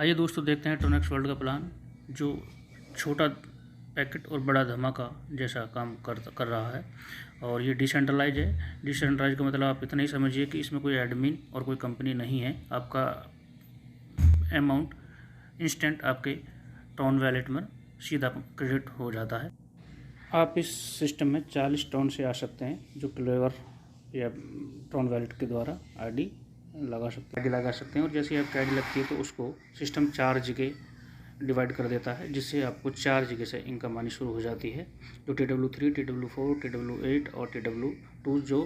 आइए दोस्तों देखते हैं ट्रोनेक्स वर्ल्ड का प्लान, जो छोटा पैकेट और बड़ा धमाका जैसा काम कर रहा है। और ये डिसेंट्रलाइज है। डिसेंट्रलाइज का मतलब आप इतना ही समझिए कि इसमें कोई एडमिन और कोई कंपनी नहीं है। आपका अमाउंट इंस्टेंट आपके ट्रॉन वैलेट में सीधा क्रेडिट हो जाता है। आप इस सिस्टम में 40 ट्रॉन से आ सकते हैं, जो क्लेवर या ट्रॉन वैलेट के द्वारा आईडी लगा सकते हैं। और जैसे आपकी आईडी लगती है तो उसको सिस्टम 4 जगह डिवाइड कर देता है, जिससे आपको 4 जगह से इनकम आनी शुरू हो जाती है, जो TW3, TW4, TW8 और TW2 जो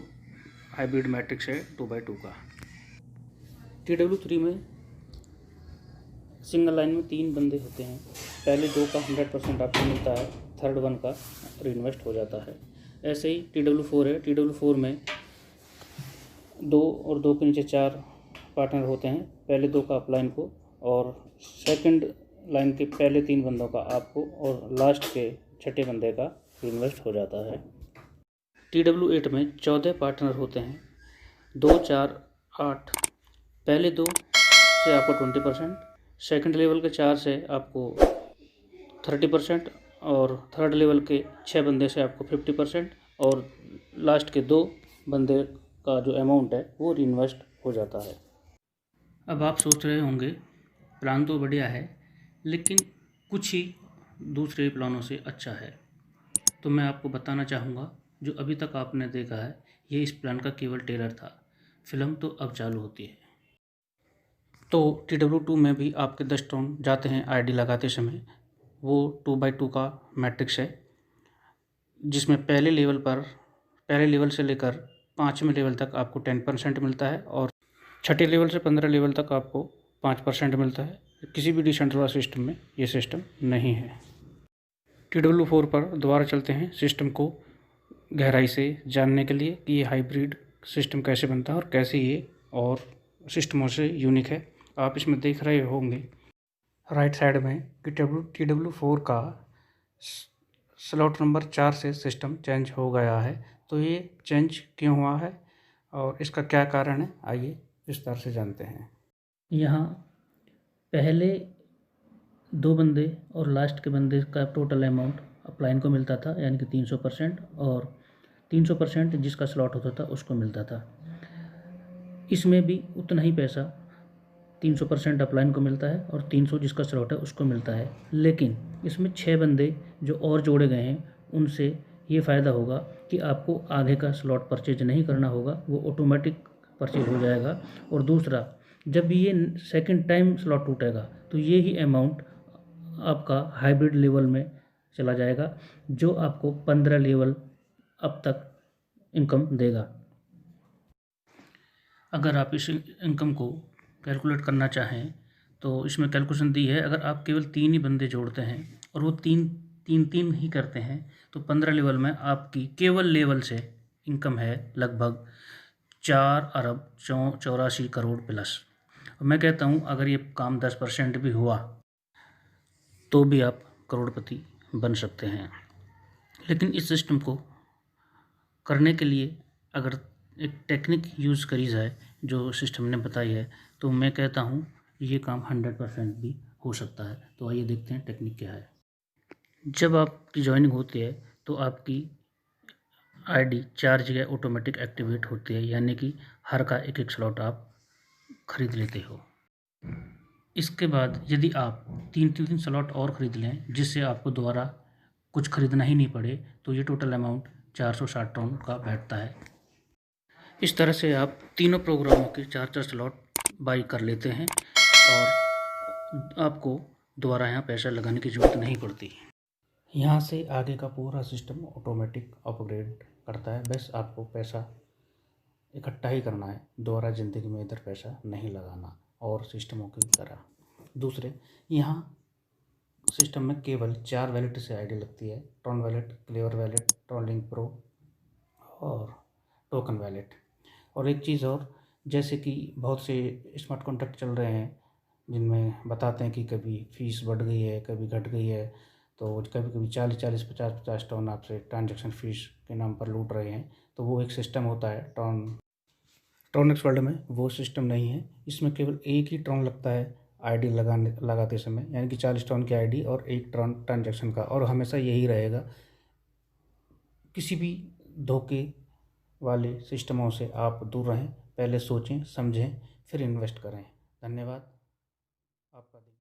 हाइब्रिड मैट्रिक्स है 2x2 का। TW3 में सिंगल लाइन में 3 बंदे होते हैं। पहले 2 का 100% आपको मिलता है, थर्ड 1 का रीइन्वेस्ट हो जाता है। ऐसे ही TW4 है। TW4 में 2 और 2 के नीचे 4 पार्टनर होते हैं। पहले 2 का अपलाइन को, और सेकंड लाइन के पहले 3 बंदों का आपको, और लास्ट के छठे बंदे का इन्वेस्ट हो जाता है। TW8 में 14 पार्टनर होते हैं, 2, 4, 8। पहले 2 से आपको 20%, सेकंड लेवल के 4 से आपको 30%, और थर्ड लेवल के 6 बंदे से आपको 50%, और लास्ट के 2 बंदे का जो अमाउंट है वो रीइन्वेस्ट हो जाता है। अब आप सोच रहे होंगे प्लान तो बढ़िया है, लेकिन कुछ ही दूसरे प्लानों से अच्छा है। तो मैं आपको बताना चाहूँगा, जो अभी तक आपने देखा है ये इस प्लान का केवल ट्रेलर था। फिल्म तो अब चालू होती है। तो TW2 में भी आपके 10 टर्न जाते हैं आईडी लगाते समय। वो 2x2 का मैट्रिक्स है, जिसमें पहले लेवल से लेकर 5वें लेवल तक आपको 10% मिलता है, और छठे लेवल से 15 लेवल तक आपको 5% मिलता है। किसी भी डिसेंट्रलाइज्ड सिस्टम में ये सिस्टम नहीं है। TW4 पर दोबारा चलते हैं सिस्टम को गहराई से जानने के लिए कि ये हाइब्रिड सिस्टम कैसे बनता है और कैसे ये और सिस्टमों से यूनिक है। आप इसमें देख रहे होंगे राइट साइड में कि TW4 का स्लॉट नंबर 4 से सिस्टम चेंज हो गया है। तो ये चेंज क्यों हुआ है और इसका क्या कारण है, आइए विस्तार से जानते हैं। यहाँ पहले 2 बंदे और लास्ट के बंदे का टोटल अमाउंट अपलाइन को मिलता था, यानी कि 300%, और 300% जिसका स्लॉट होता था उसको मिलता था। इसमें भी उतना ही पैसा 300% अपलाइन को मिलता है, और 300 जिसका स्लॉट है उसको मिलता है। लेकिन इसमें 6 बंदे जो और जोड़े गए हैं, उनसे ये फ़ायदा होगा कि आपको आगे का स्लॉट परचेज नहीं करना होगा, वो ऑटोमेटिक परचेज हो जाएगा। और दूसरा, जब भी ये सेकंड टाइम स्लॉट टूटेगा तो ये ही अमाउंट आपका हाइब्रिड लेवल में चला जाएगा, जो आपको 15 लेवल अब तक इनकम देगा। अगर आप इस इनकम को कैलकुलेट करना चाहें तो इसमें कैलकुलेशन दी है। अगर आप केवल 3 ही बंदे जोड़ते हैं और वो तीन ही करते हैं, तो 15 लेवल में आपकी केवल लेवल से इनकम है लगभग 4 अरब 84 करोड़ प्लस। मैं कहता हूँ अगर ये काम 10% भी हुआ तो भी आप करोड़पति बन सकते हैं। लेकिन इस सिस्टम को करने के लिए अगर एक टेक्निक यूज़ करी जाए जो सिस्टम ने बताई है, तो मैं कहता हूँ ये काम 100% भी हो सकता है। तो आइए देखते हैं टेक्निक क्या है। जब आपकी ज्वाइनिंग होती है तो आपकी आईडी 4 जगह ऑटोमेटिक एक्टिवेट होती है, यानी कि हर का एक स्लॉट आप खरीद लेते हो। इसके बाद यदि आप 3 स्लॉट और ख़रीद लें, जिससे आपको दोबारा कुछ खरीदना ही नहीं पड़े, तो ये टोटल अमाउंट 460 टन का बैठता है। इस तरह से आप तीनों प्रोग्रामों के 4 स्लॉट बाई कर लेते हैं, और आपको दोबारा यहाँ पैसा लगाने की ज़रूरत नहीं पड़ती। यहाँ से आगे का पूरा सिस्टम ऑटोमेटिक अपग्रेड करता है। बस आपको पैसा इकट्ठा ही करना है, दोबारा ज़िंदगी में इधर पैसा नहीं लगाना और सिस्टमों की तरह। दूसरे, यहाँ सिस्टम में केवल 4 वैलेट से आईडी लगती है: Tron wallet, clever wallet, Tron link pro और टोकन वैलेट। और एक चीज़ और, जैसे कि बहुत से स्मार्ट कॉन्ट्रैक्ट चल रहे हैं जिनमें बताते हैं कि कभी फ़ीस बढ़ गई है, कभी घट गई है, तो कभी कभी 40-40, 50-50 टन आपसे ट्रांजैक्शन फ़ीस के नाम पर लूट रहे हैं। तो वो एक सिस्टम होता है ट्रॉनेक्स वर्ल्ड में, वो सिस्टम नहीं है। इसमें केवल एक ही ट्रॉन लगता है आईडी लगाते समय, यानी कि 40 टर्न की आईडी और 1 ट्रांजैक्शन का। और हमेशा यही रहेगा, किसी भी धोखे वाले सिस्टमों से आप दूर रहें। पहले सोचें, समझें, फिर इन्वेस्ट करें। धन्यवाद। आपका दिन